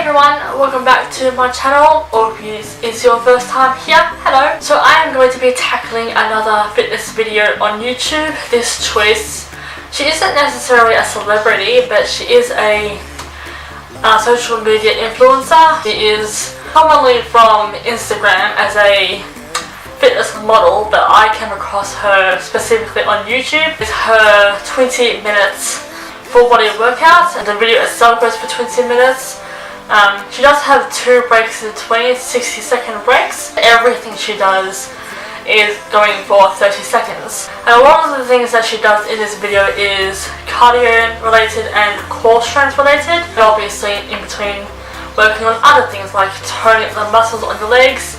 everyone, welcome back to my channel, or if it's your first time here, hello. So I am going to be tackling another fitness video on YouTube. This choice, she isn't necessarily a celebrity, but she is a social media influencer. She is commonly from Instagram as a fitness model, but I came across her specifically on YouTube. It's her 20 minutes full body workout, and the video itself goes for 20 minutes. She does have 2 breaks in between, 60-second breaks. Everything she does is going for 30 seconds. And a lot of the things that she does in this video is cardio related and core strength related, and obviously in between working on other things like toning the muscles on your legs,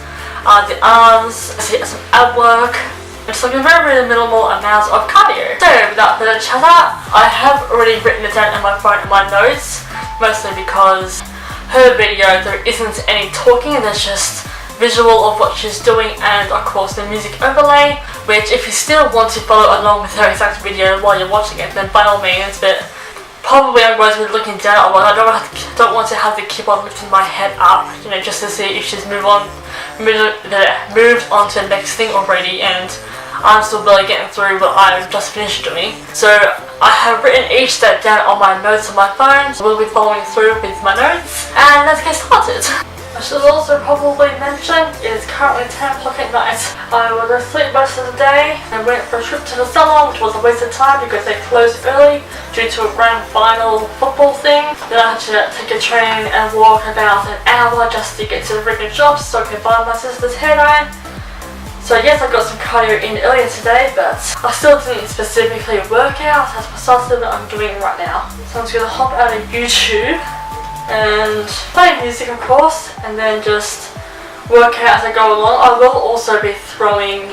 the arms, some ab work. It's like a very minimal amount of cardio. So without further chatter, I have already written it down in my phone in my notes, mostly because her video there isn't any talking, there's just visual of what she's doing and of course the music overlay, which if you still want to follow along with her exact video while you're watching it, then by all means, but probably I'm going to be looking down. I don't want to have to keep on lifting my head up, you know, just to see if she's moved on to the next thing already, and I'm still barely getting through what I've just finished doing. So I have written each step down on my notes on my phone, so we'll be following through with my notes, and let's get started. I should also probably mention it is currently 10 o'clock at night. I was asleep most of the day and went for a trip to the salon, which was a waste of time because they closed early due to a grand final football thing. Then I had to take a train and walk about an hour just to get to the regular shops so I could buy my sister's hair dye. So yes, I got some cardio in earlier today, but I still didn't specifically work out as precisely what I'm doing right now. So I'm just going to hop out of YouTube and play music of course, and then just work out as I go along. I will also be throwing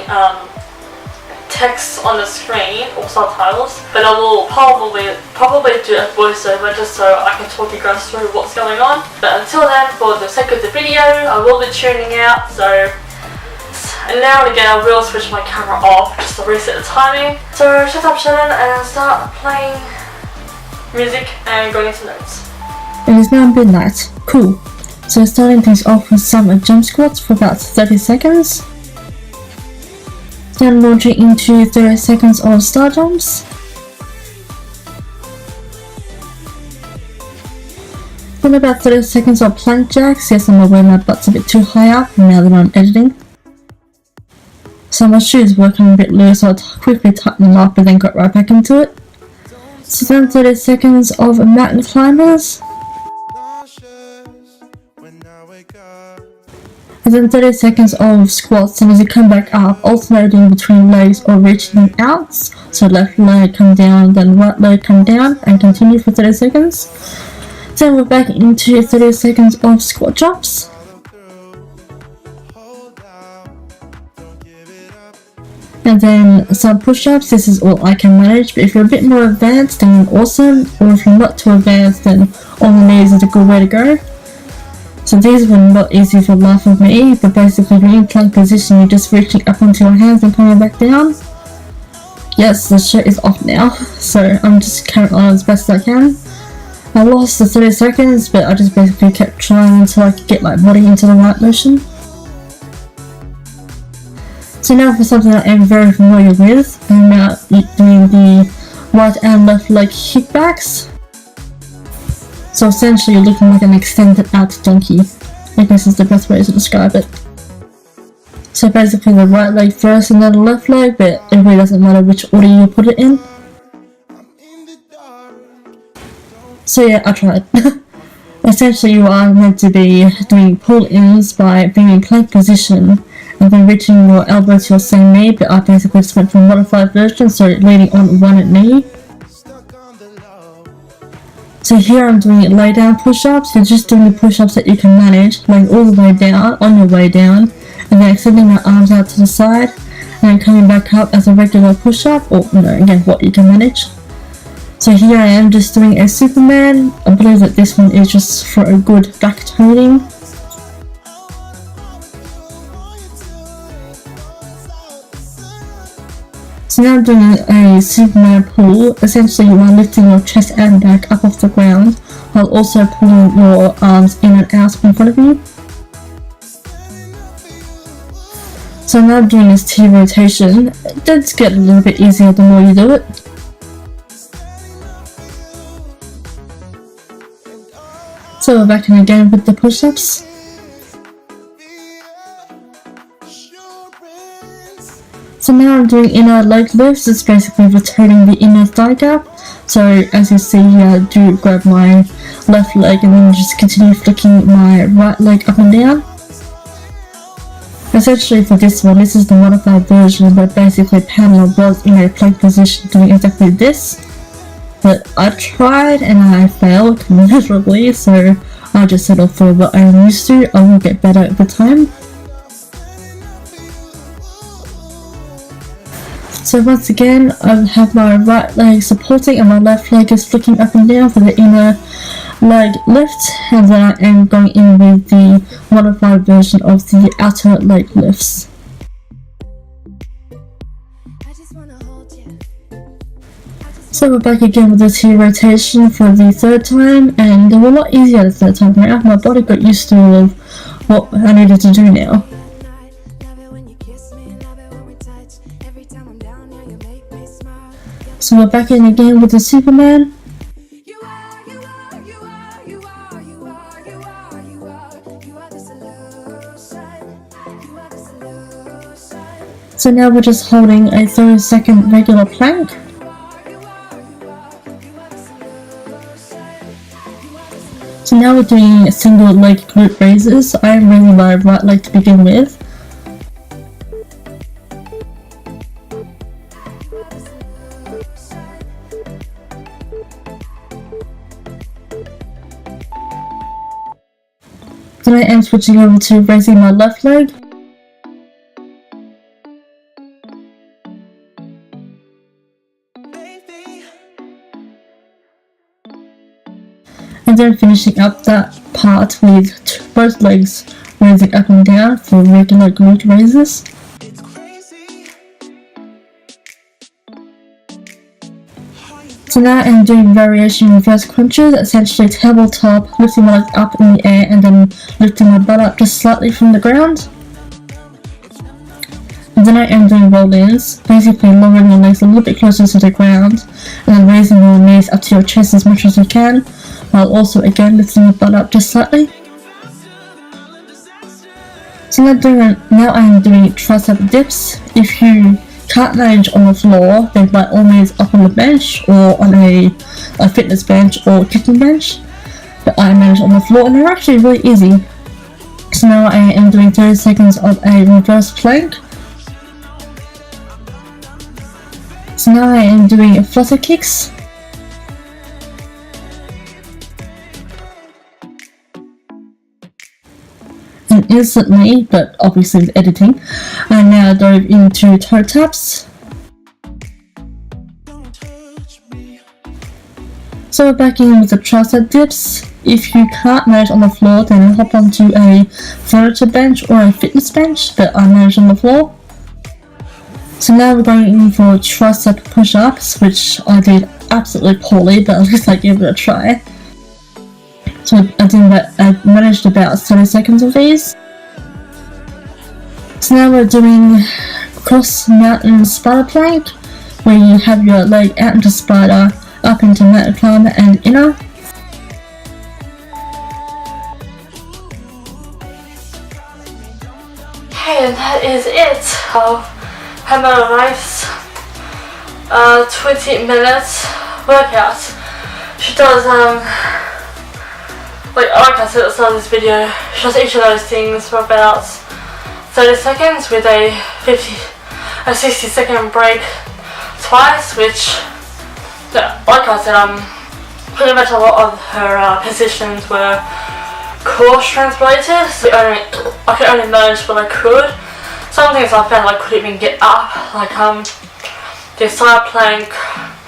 text on the screen or subtitles, but I will probably do a voiceover just so I can talk you guys through what's going on. But until then, for the sake of the video, I will be tuning out, so. And now and again I will switch my camera off just to reset the timing. So shut up Shannon and start playing music and going into notes. It is now midnight. Cool. So starting things off with some jump squats for about 30 seconds. Then launching into 30 seconds of star jumps. Then about 30 seconds of plank jacks. Yes, I'm aware my butt's a bit too high up now that I'm editing. So my shoes working a bit loose, so I quickly tightened them up and then got right back into it. So then 30 seconds of mountain climbers. And then 30 seconds of squats, and as you come back up, alternating between legs or reaching them out. So left leg come down, then right leg come down, and continue for 30 seconds. Then we're back into 30 seconds of squat jumps. And then some push-ups. This is all I can manage, but if you're a bit more advanced then awesome, or if you're not too advanced then on the knees is a good way to go. So these were not easy for the life of me, but basically when you're in plank position you're just reaching up onto your hands and coming back down. Yes, the shirt is off now, so I'm just carrying on as best as I can. I lost the 30 seconds, but I just basically kept trying until I could get my body into the right motion. So now for something I am very familiar with, I'm now doing the right and left leg kickbacks. So essentially you're looking like an extended out donkey. I guess is the best way to describe it. So basically the right leg first and then the left leg, but it really doesn't matter which order you put it in. So yeah, I tried. Essentially you are meant to be doing pull-ins by being in plank position and then reaching your elbow to your same knee, but I basically just went for a modified version, so leaning on one knee. So here I'm doing lay down push-ups. You're just doing the push-ups that you can manage, laying all the way down, on your way down, and then extending my arms out to the side, and then coming back up as a regular push-up, or again, what you can manage. So here I am just doing a Superman. I believe that this one is just for a good back toning. So now I'm doing a Superman pull. Essentially you are lifting your chest and back up off the ground while also pulling your arms in and out in front of you. So now I'm doing this T rotation. It does get a little bit easier the more you do it. So we're back in again with the push-ups. So now I'm doing inner leg lifts. It's basically rotating the inner thigh gap. So as you see here, I do grab my left leg and then just continue flicking my right leg up and down. Essentially for this one, this is the modified version, but basically Pamela was in a plank position doing exactly this. But I tried and I failed miserably, so I just settled for what I'm used to. I will get better at the time. So once again, I have my right leg supporting and my left leg is flicking up and down for the inner leg lift, and then I am going in with the modified version of the outer leg lifts. So we're back again with the T rotation for the third time, and they were a lot easier the third time around. My body got used to what I needed to do now. So we're back in again with the Superman. So now we're just holding a 30-second regular plank. So now we're doing single leg glute raises. I am raising my right leg to begin with. Then I am switching over to raising my left leg. And then finishing up that part with both legs raising up and down for regular glute raises. So now I'm doing variation reverse crunches, essentially tabletop, lifting my legs up in the air and then lifting my butt up just slightly from the ground. And then I am doing roll-ins, basically lowering your legs a little bit closer to the ground and then raising your knees up to your chest as much as you can, while also again lifting your butt up just slightly. So now I am doing tricep dips. If you can't manage on the floor, then by all means up on the bench or on a fitness bench or kicking bench. But I manage on the floor and they're actually really easy. So now I am doing 30 seconds of a reverse plank. So now I am doing flutter kicks. And instantly, but obviously with editing, I now dove into toe taps. So we're back in with the tricep dips. If you can't manage on the floor, then hop onto a furniture bench or a fitness bench, but I manage on the floor. So now we're going in for tricep push-ups, which I did absolutely poorly, but at least I gave it a try. So I managed about 30 seconds of these. So now we're doing cross mountain spider plank, where you have your leg out into spider, up into mountain climber and inner. Okay, and that is it of Pamela Reif's 20 minutes workout. She does like I said at the start of this video, she does each of those things for about 30 seconds with a 60-second break twice, which, like I said, pretty much a lot of her positions were course translated, so I could only manage what I could. Some things I found I couldn't even get up, like the side plank,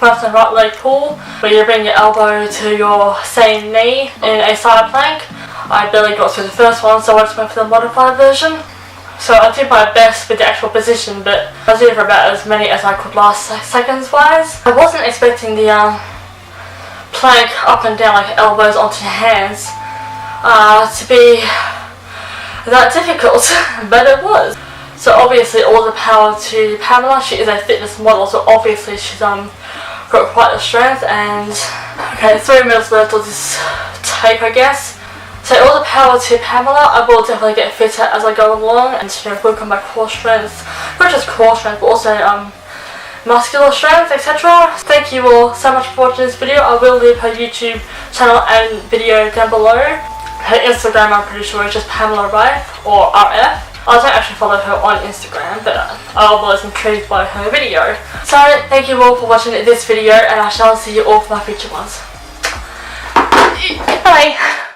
left and right leg pull, where you bring your elbow to your same knee in a side plank. I barely got through the first one, so I just went for the modified version. So I did my best with the actual position, but I did for about as many as I could last seconds wise. I wasn't expecting the plank up and down like elbows onto your hands to be that difficult, but it was. So obviously all the power to Pamela. She is a fitness model, so obviously she's got quite the strength. And okay, 3 minutes left of this take, I guess. So all the power to Pamela. I will definitely get fitter as I go along and work on my core strength, not just core strength but also muscular strength, etc. Thank you all so much for watching this video. I will leave her YouTube channel and video down below. Her Instagram, I'm pretty sure, is just Pamela Reif or RF. I don't actually follow her on Instagram, but I was intrigued by her video. So thank you all for watching this video, and I shall see you all for my future ones. Bye!